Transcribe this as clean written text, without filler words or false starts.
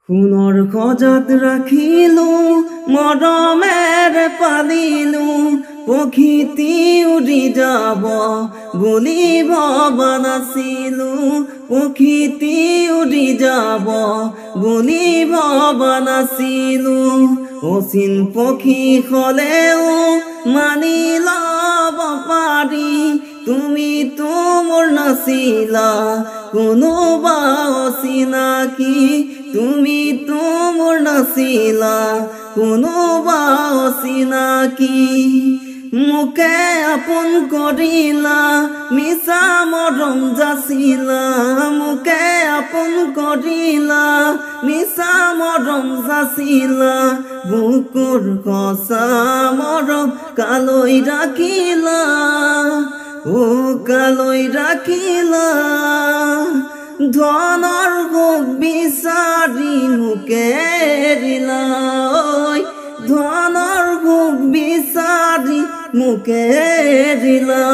সোণৰ খজাত ৰাখিলো মৰমেৰে পালিলো পখিতি উৰি যাব বুলি ভবা নাছিলো পখিতি উৰি যাব বুলি ভবা নাছিলো অচিন পখী হলেও মানি লব পাৰি তুমিতো মোৰ নাছিলা কোনোবা অচিনাকি তুমিতো মোৰ নাছিলা কোনোবা অচিনাকি মোকে আপোন কৰিলা মিছা মৰম যাচিলা মোকে আপোন কৰিলা মিছা মৰম যাচিলা বুকুৰ সঁচা মৰম কালৈ ৰাখিলা ও কালৈ ৰাখিলা ধনৰ সুখ বিচাৰি মোকে এৰিলা ধনৰ সুখ বিচাৰি মোকে এৰিলা।